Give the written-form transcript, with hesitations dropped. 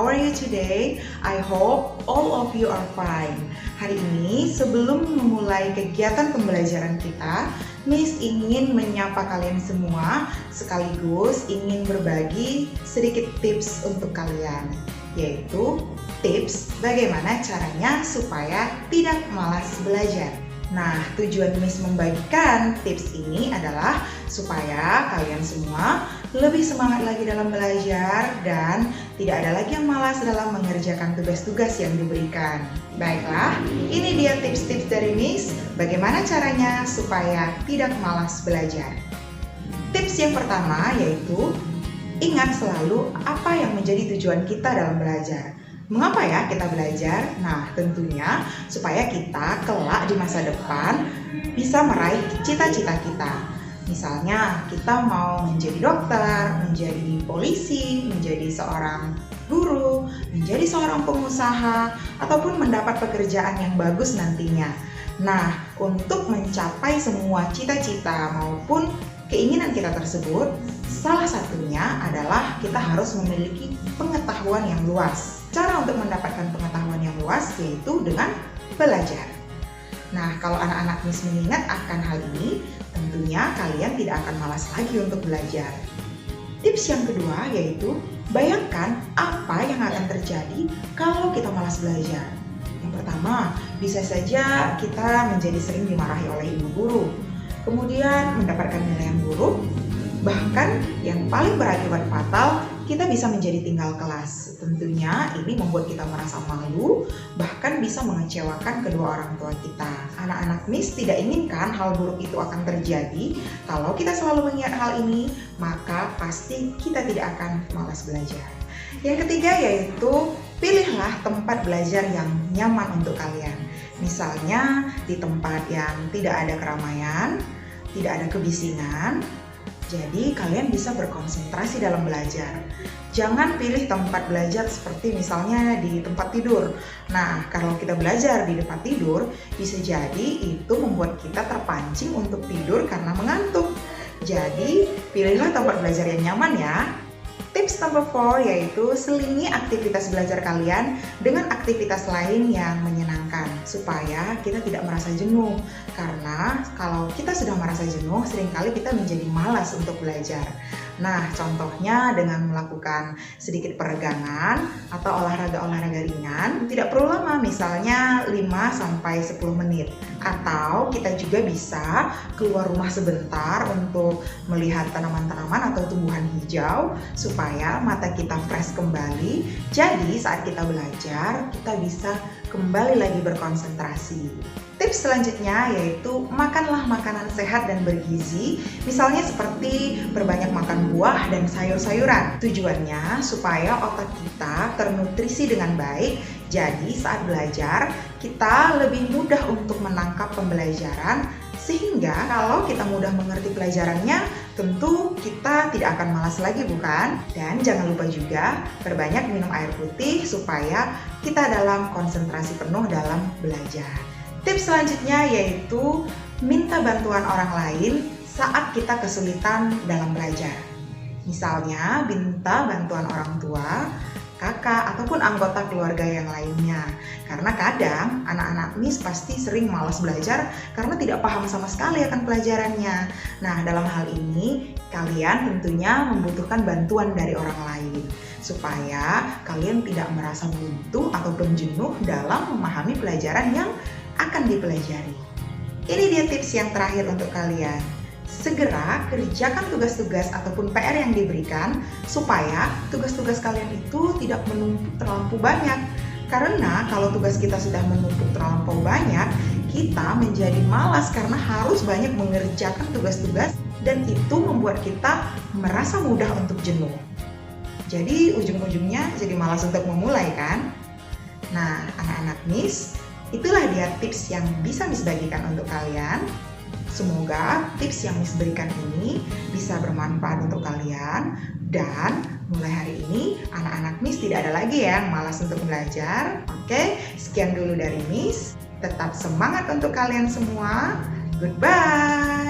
are you today? I hope all of you are fine. Hari ini sebelum memulai kegiatan pembelajaran kita, Miss ingin menyapa kalian semua sekaligus ingin berbagi sedikit tips untuk kalian, yaitu tips bagaimana caranya supaya tidak malas belajar. Nah, tujuan Miss membagikan tips ini adalah supaya kalian semua lebih semangat lagi dalam belajar dan tidak ada lagi yang malas dalam mengerjakan tugas-tugas yang diberikan. Baiklah, ini dia tips-tips dari Miss bagaimana caranya supaya tidak malas belajar. Tips yang pertama yaitu ingat selalu apa yang menjadi tujuan kita dalam belajar. Mengapa ya kita belajar? Nah, tentunya supaya kita kelak di masa depan bisa meraih cita-cita kita. Misalnya, kita mau menjadi dokter, menjadi polisi, menjadi seorang guru, menjadi seorang pengusaha, ataupun mendapat pekerjaan yang bagus nantinya. Nah, untuk mencapai semua cita-cita maupun keinginan kita tersebut, salah satunya adalah kita harus memiliki pengetahuan yang luas. Cara untuk mendapatkan pengetahuan yang luas yaitu dengan belajar. Nah, kalau anak-anak Miss mengingat akan hal ini, tentunya kalian tidak akan malas lagi untuk belajar. Tips yang kedua yaitu bayangkan apa yang akan terjadi kalau kita malas belajar. Yang pertama, bisa saja kita menjadi sering dimarahi oleh ibu guru, kemudian mendapatkan nilai yang buruk, bahkan yang paling berakibat fatal, kita bisa menjadi tinggal kelas. Tentunya ini membuat kita merasa malu, bahkan bisa mengecewakan kedua orang tua kita. Anak-anak Miss tidak inginkan hal buruk itu akan terjadi. Kalau kita selalu mengingat hal ini, maka pasti kita tidak akan malas belajar. Yang ketiga yaitu pilihlah tempat belajar yang nyaman untuk kalian. Misalnya di tempat yang tidak ada keramaian, tidak ada kebisingan, jadi kalian bisa berkonsentrasi dalam belajar. Jangan pilih tempat belajar seperti misalnya di tempat tidur. Nah, kalau kita belajar di tempat tidur, bisa jadi itu membuat kita terpancing untuk tidur karena mengantuk. Jadi, pilihlah tempat belajar yang nyaman ya. Tips number 4 yaitu selingi aktivitas belajar kalian dengan aktivitas lain yang menyenangkan supaya kita tidak merasa jenuh. Karena kalau kita sudah merasa jenuh, seringkali kita menjadi malas untuk belajar. Nah, contohnya dengan melakukan sedikit peregangan atau olahraga-olahraga ringan, tidak perlu lama, misalnya 5-10 menit. Atau kita juga bisa keluar rumah sebentar untuk melihat tanaman-tanaman atau tumbuhan hijau supaya mata kita fresh kembali. Jadi saat kita belajar, kita bisa kembali lagi berkonsentrasi. Tips selanjutnya yaitu makanlah makanan sehat dan bergizi, misalnya seperti perbanyak makan buah dan sayur-sayuran. Tujuannya supaya otak kita ternutrisi dengan baik, jadi saat belajar kita lebih mudah untuk menangkap pembelajaran, sehingga kalau kita mudah mengerti pelajarannya, tentu kita tidak akan malas lagi, bukan? Dan jangan lupa juga perbanyak minum air putih supaya kita dalam konsentrasi penuh dalam belajar. Tips selanjutnya yaitu minta bantuan orang lain saat kita kesulitan dalam belajar. Misalnya minta bantuan orang tua, kakak, ataupun anggota keluarga yang lainnya. Karena kadang anak-anak Miss pasti sering malas belajar karena tidak paham sama sekali akan pelajarannya. Nah, dalam hal ini kalian tentunya membutuhkan bantuan dari orang lain supaya kalian tidak merasa buntu ataupun jenuh dalam memahami pelajaran yang akan dipelajari. Ini dia tips yang terakhir untuk kalian. Segera kerjakan tugas-tugas ataupun PR yang diberikan supaya tugas-tugas kalian itu tidak menumpuk terlalu banyak. Karena kalau tugas kita sudah menumpuk terlalu banyak, kita menjadi malas karena harus banyak mengerjakan tugas-tugas dan itu membuat kita merasa mudah untuk jenuh. Jadi ujung-ujungnya jadi malas untuk memulai kan? Nah, anak-anak Miss, itulah dia tips yang bisa Miss bagikan untuk kalian. Semoga tips yang Miss berikan ini bisa bermanfaat untuk kalian dan mulai hari ini anak-anak Miss tidak ada lagi yang malas untuk belajar. Oke, sekian dulu dari Miss. Tetap semangat untuk kalian semua. Goodbye.